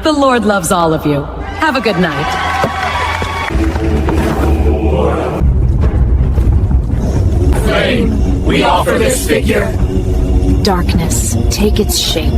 The Lord loves all of you. Have a good night. Flame, we offer this figure. Darkness, take its shape.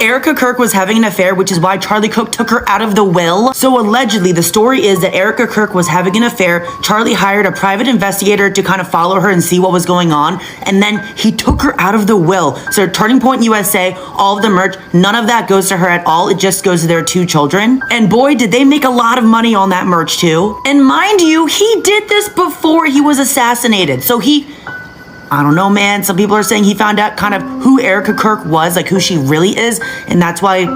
Erika Kirk was having an affair, which is why Charlie Kirk took her out of the will. So allegedly, the story is that Erika Kirk was having an affair. Charlie hired a private investigator to kind of follow her and see what was going on. And then he took her out of the will. So Turning Point USA, all of the merch, none of that goes to her at all. It just goes to their 2 children. And boy, did they make a lot of money on that merch too. And mind you, he did this before he was assassinated. So I don't know, man. Some people are saying he found out kind of who Erika Kirk was, like who she really is, and that's why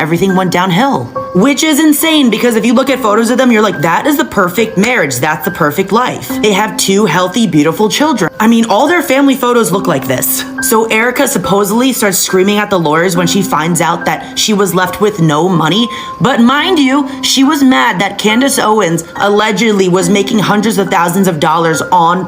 everything went downhill. Which is insane, because if you look at photos of them, you're like, that is the perfect marriage. That's the perfect life. They have 2 healthy, beautiful children. I mean, all their family photos look like this. So Erika supposedly starts screaming at the lawyers when she finds out that she was left with no money. But mind you, she was mad that Candace Owens allegedly was making hundreds of thousands of dollars on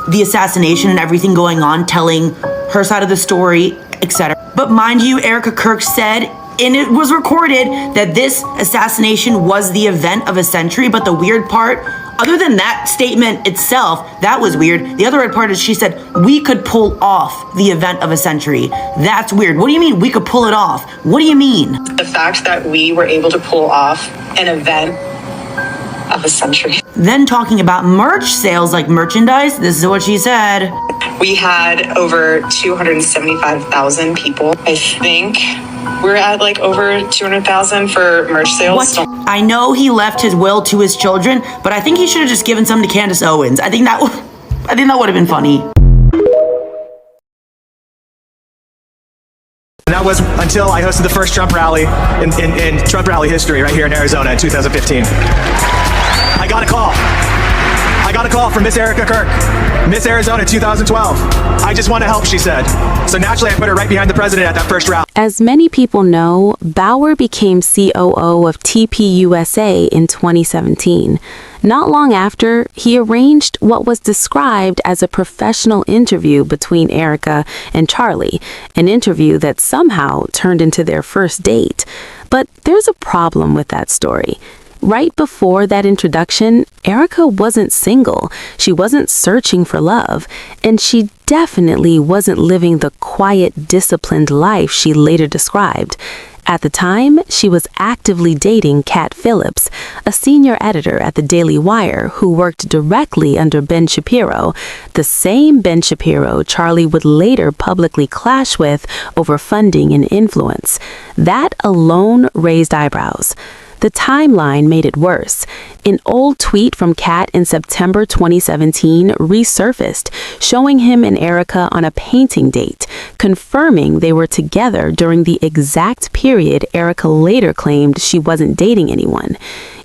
the assassination and everything going on, telling her side of the story, etc. But mind you, Erika Kirk said, and it was recorded, that this assassination was the event of a century. But the weird part, other than that statement itself, that was weird. The other weird part is she said, we could pull off the event of a century. That's weird. What do you mean we could pull it off? What do you mean? The fact that we were able to pull off an event of a century. Then talking about merch sales, like merchandise, this is what she said. We had over 275,000 people. I think we're at like over 200,000 for merch sales. What? I know he left his will to his children, but I think he should have just given some to Candace Owens. I think that would have been funny. And that was until I hosted the first Trump rally in Trump rally history right here in Arizona in 2015. I got a call from Miss Erika Kirk, Miss Arizona 2012. I just want to help, she said. So naturally, I put her right behind the president at that first rally. As many people know, Bauer became COO of TPUSA in 2017. Not long after, he arranged what was described as a professional interview between Erika and Charlie, an interview that somehow turned into their first date. But there's a problem with that story. Right before that introduction, Erika wasn't single, she wasn't searching for love, and she definitely wasn't living the quiet, disciplined life she later described. At the time, she was actively dating Kat Phillips, a senior editor at the Daily Wire who worked directly under Ben Shapiro, the same Ben Shapiro Charlie would later publicly clash with over funding and influence. That alone raised eyebrows. The timeline made it worse. An old tweet from Kat in September 2017 resurfaced, showing him and Erika on a painting date, confirming they were together during the exact period Erika later claimed she wasn't dating anyone.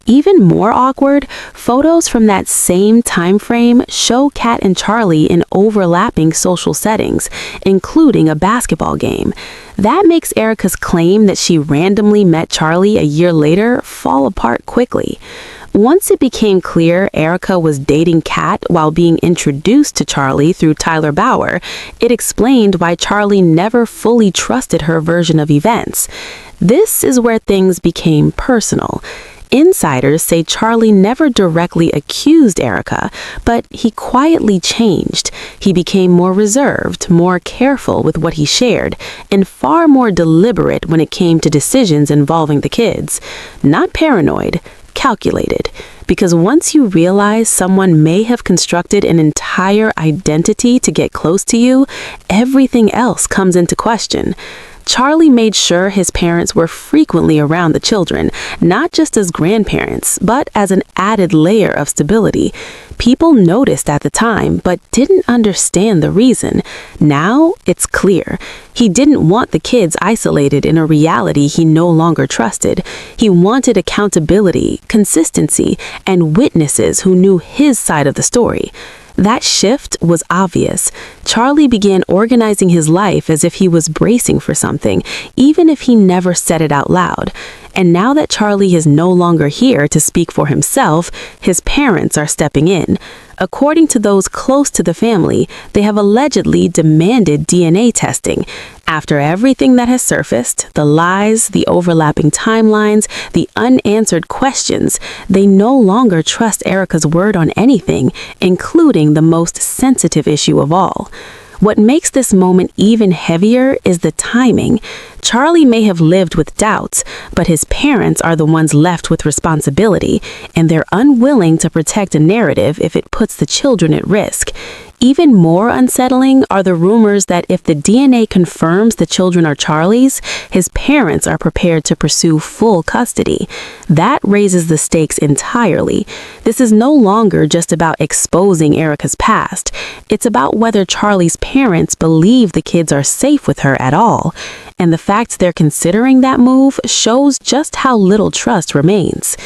Even more awkward, photos from that same time frame show Kat and Charlie in overlapping social settings, including a basketball game. That makes Erika's claim that she randomly met Charlie a year later fall apart quickly. Once it became clear Erika was dating Kat while being introduced to Charlie through Tyler Bauer, it explained why Charlie never fully trusted her version of events. This is where things became personal. Insiders say Charlie never directly accused Erika, but he quietly changed. He became more reserved, more careful with what he shared, and far more deliberate when it came to decisions involving the kids. Not paranoid, calculated. Because once you realize someone may have constructed an entire identity to get close to you, everything else comes into question. Charlie made sure his parents were frequently around the children, not just as grandparents, but as an added layer of stability. People noticed at the time, but didn't understand the reason. Now, it's clear. He didn't want the kids isolated in a reality he no longer trusted. He wanted accountability, consistency, and witnesses who knew his side of the story. That shift was obvious. Charlie began organizing his life as if he was bracing for something, even if he never said it out loud. And now that Charlie is no longer here to speak for himself, his parents are stepping in. According to those close to the family, they have allegedly demanded DNA testing. After everything that has surfaced, the lies, the overlapping timelines, the unanswered questions, they no longer trust Erika's word on anything, including the most sensitive issue of all. What makes this moment even heavier is the timing. Charlie may have lived with doubts, but his parents are the ones left with responsibility, and they're unwilling to protect a narrative if it puts the children at risk. Even more unsettling are the rumors that if the DNA confirms the children are Charlie's, his parents are prepared to pursue full custody. That raises the stakes entirely. This is no longer just about exposing Erika's past. It's about whether Charlie's parents believe the kids are safe with her at all. And the fact they're considering that move shows just how little trust remains.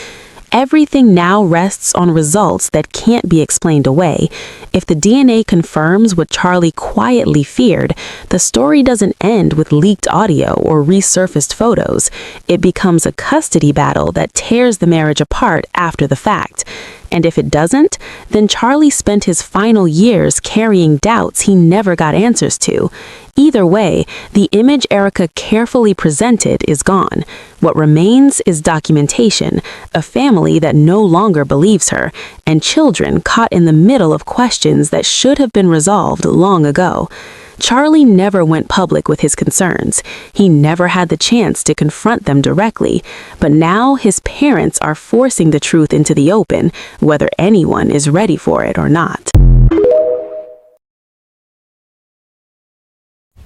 Everything now rests on results that can't be explained away. If the DNA confirms what Charlie quietly feared, the story doesn't end with leaked audio or resurfaced photos. It becomes a custody battle that tears the marriage apart after the fact. And if it doesn't, then Charlie spent his final years carrying doubts he never got answers to. Either way, the image Erika carefully presented is gone. What remains is documentation, a family that no longer believes her, and children caught in the middle of questions that should have been resolved long ago. Charlie never went public with his concerns. He never had the chance to confront them directly. But now his parents are forcing the truth into the open, whether anyone is ready for it or not.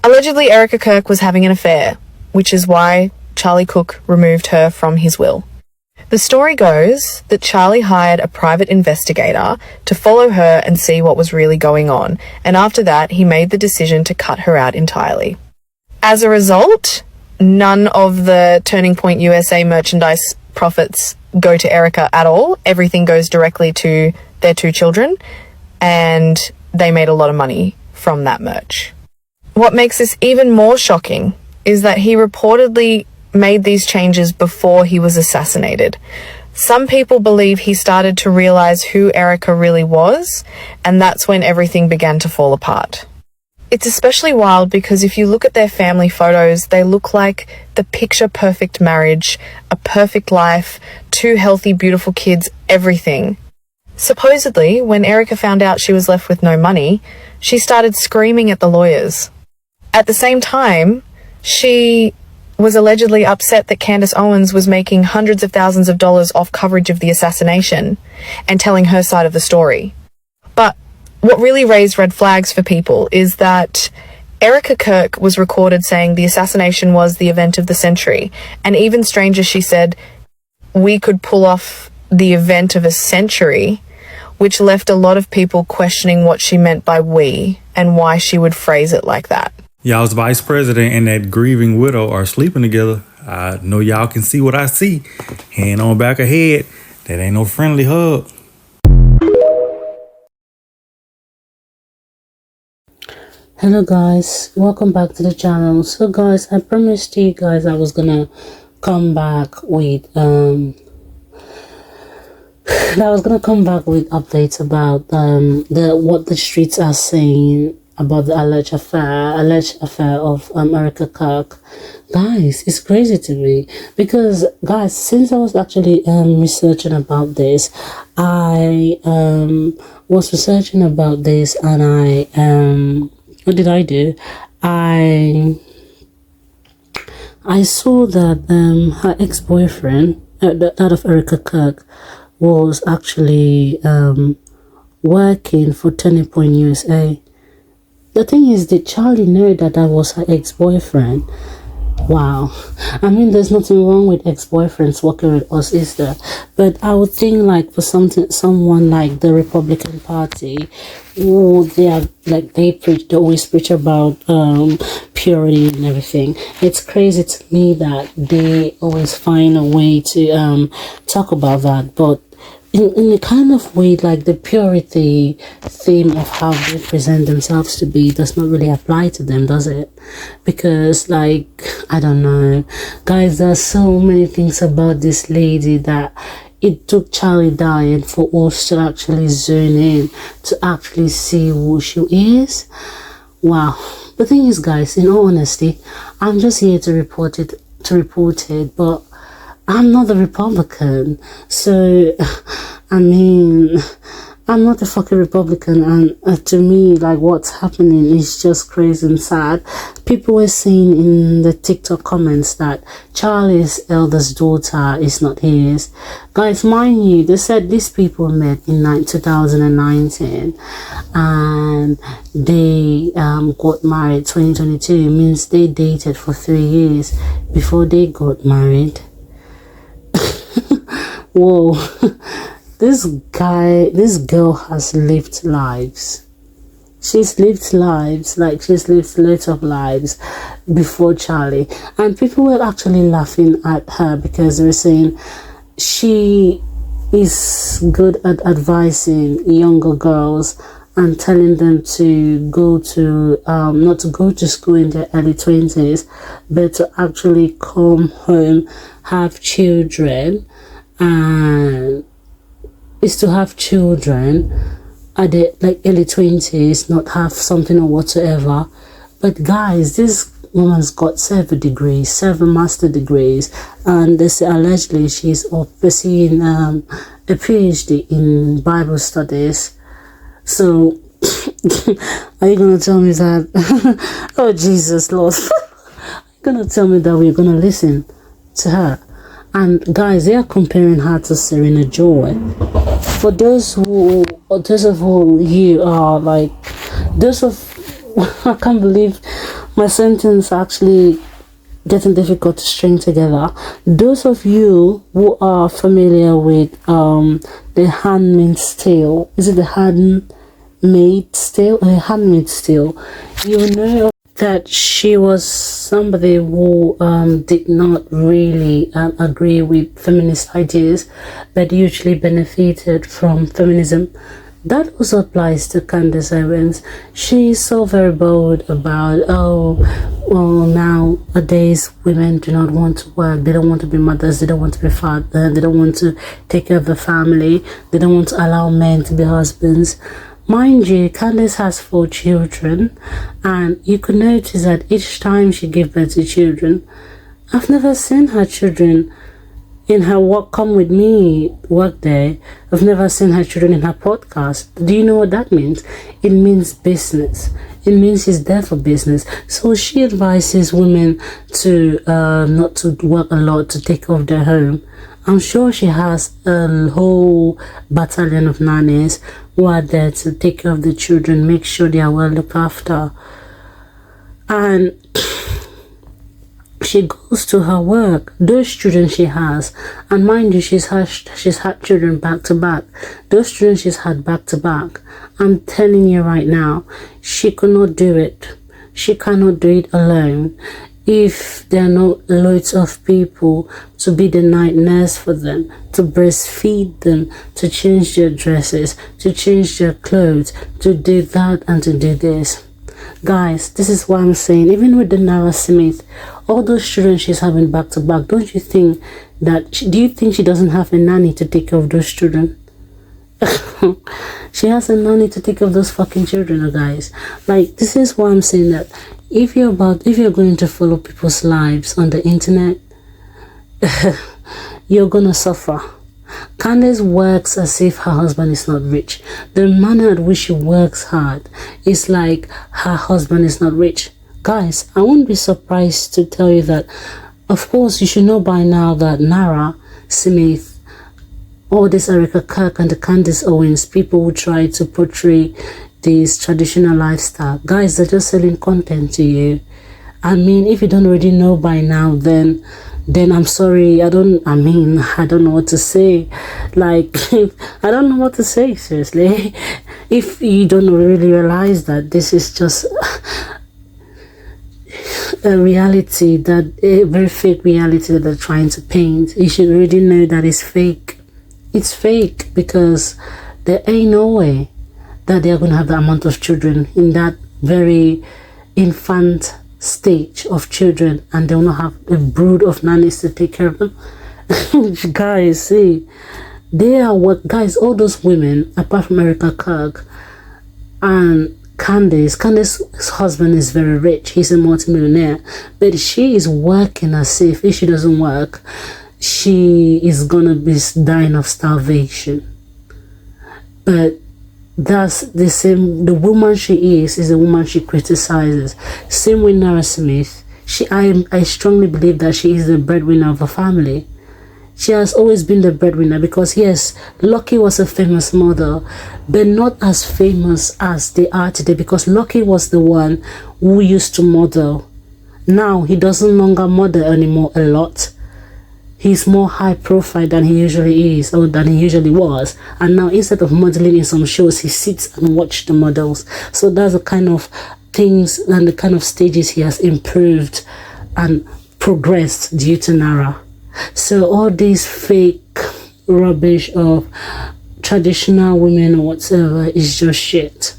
Allegedly, Erika Kirk was having an affair, which is why Charlie Kirk removed her from his will. The story goes that Charlie hired a private investigator to follow her and see what was really going on, and after that, he made the decision to cut her out entirely. As a result, none of the Turning Point USA merchandise profits go to Erika at all. Everything goes directly to their two children, and they made a lot of money from that merch. What makes this even more shocking is that he reportedly made these changes before he was assassinated. Some people believe he started to realize who Erika really was, and that's when everything began to fall apart. It's especially wild because if you look at their family photos, they look like the picture-perfect marriage, a perfect life, two healthy, beautiful kids, everything. Supposedly, when Erika found out she was left with no money, she started screaming at the lawyers. At the same time, she was allegedly upset that Candace Owens was making hundreds of thousands of dollars off coverage of the assassination and telling her side of the story. But what really raised red flags for people is that Erika Kirk was recorded saying the assassination was the event of the century. And even stranger, she said, we could pull off the event of a century, which left a lot of people questioning what she meant by we and why she would phrase it like that. Y'all's vice president and that grieving widow are sleeping together. I know y'all can see what I see. Hand on back of head. That ain't no friendly hug. Hello guys, welcome back to the channel. So guys, I promised you guys I was gonna come back with updates about what the streets are saying about the alleged affair of Erika Kirk. Guys, it's crazy to me because, guys, since I was actually researching about this, I was researching about this, and I what did I do? I saw that her ex-boyfriend, that of Erika Kirk, was actually working for Turning Point USA. The thing is, did Charlie know that was her ex-boyfriend? Wow. I mean, there's nothing wrong with ex-boyfriends working with us, is there? But I would think, like, for someone like the Republican Party, they always preach about purity and everything. It's crazy to me that they always find a way to talk about that, but in a kind of way, like the purity theme of how they present themselves to be does not really apply to them, does it? Because, like, I don't know, guys, there are so many things about this lady that it took Charlie dying for us to actually zone in, to actually see who she is. Wow. The thing is, guys, in all honesty, I'm just here to report it, but I'm not a Republican. So, I mean, I'm not a fucking Republican, and to me, like, what's happening is just crazy and sad. People were saying in the TikTok comments that Charlie's eldest daughter is not his. Guys, mind you, they said these people met in 2019 and they got married 2022. It means they dated for 3 years before they got married. Whoa. This girl has lived lives. She's lived lives, like she's lived lots of lives before Charlie. And people were actually laughing at her because they were saying she is good at advising younger girls and telling them to go to, not to go to school in their early 20s, but to actually come home, have children, and is to have children at the like early 20s, not have something or whatsoever. But guys, this woman's got 7 degrees, 7 master degrees, and they say allegedly she's pursuing a PhD in Bible studies. So are you gonna tell me that oh Jesus Lord, are you gonna tell me that we're gonna listen to her? And guys, they are comparing her to Serena Joy. For those of you are like, I can't believe my sentence actually getting difficult to string together. Those of you who are familiar with the Handmaid's Tale, is it the Handmaid's Tale? Handmaid's Tale, you know that she was somebody who did not really agree with feminist ideas, but usually benefited from feminism. That also applies to Candace Owens. She's so very bold about, nowadays women do not want to work, they don't want to be mothers, they don't want to be fathers, they don't want to take care of the family, they don't want to allow men to be husbands. Mind you, Candace has 4 children, and you could notice that each time she gave birth to children, I've never seen her children in her Come With Me work day. I've never seen her children in her podcast. Do you know what that means? It means business. It means she's there for business. So she advises women to not to work a lot, to take care of their home. I'm sure she has a whole battalion of nannies who are there to take care of the children, make sure they are well looked after. And she goes to her work. Those children she has, and mind you, she's had children back to back. Those children she's had back to back. I'm telling you right now, she could not do it. She cannot do it alone. If there are not loads of people to be the night nurse for them, to breastfeed them, to change their dresses, to change their clothes, to do that and to do this. Guys, this is what I'm saying. Even with the Nara Smith, all those children she's having back to back, don't you think that, do you think she doesn't have a nanny to take care of those children? She has a nanny to take care of those fucking children, guys. Like, this is why I'm saying that if you're going to follow people's lives on the internet, you're gonna suffer. Candace works as if her husband is not rich. The manner at which she works hard is like her husband is not rich. Guys, I wouldn't be surprised to tell you that, of course, you should know by now that Nara Smith, all this Erika Kirk and the Candace Owens, people who try to portray this traditional lifestyle, guys, they're just selling content to you. I mean, if you don't already know by now, then I'm sorry. I don't know what to say. Like, I don't know what to say, seriously. If you don't really realize that this is just a reality, that a very fake reality that they're trying to paint, you should already know that it's fake. It's fake because there ain't no way that they're going to have the amount of children in that very infant stage of children, and they will not have a brood of nannies to take care of them. Guys, see, They are what, guys, all those women, apart from Erika Kirk and Candace's husband is very rich. He's a multimillionaire. But she is working as if she doesn't work, she is gonna be dying of starvation. But that's the same, the woman she is the woman she criticizes. Same with Nara Smith. I strongly believe that she is the breadwinner of the family. She has always been the breadwinner because, yes, Lucky was a famous model, but not as famous as they are today because Lucky was the one who used to model. Now, he doesn't longer model anymore a lot. He's more high profile than he usually is, or than he usually was. And now, instead of modeling in some shows, he sits and watches the models. So that's the kind of things and the kind of stages he has improved and progressed due to Nara. So all these fake rubbish of traditional women or whatever is just shit.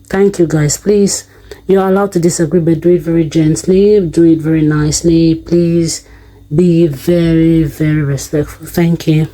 Thank you, guys. Please, you're allowed to disagree, but do it very gently, do it very nicely. Please be very, very respectful. Thank you.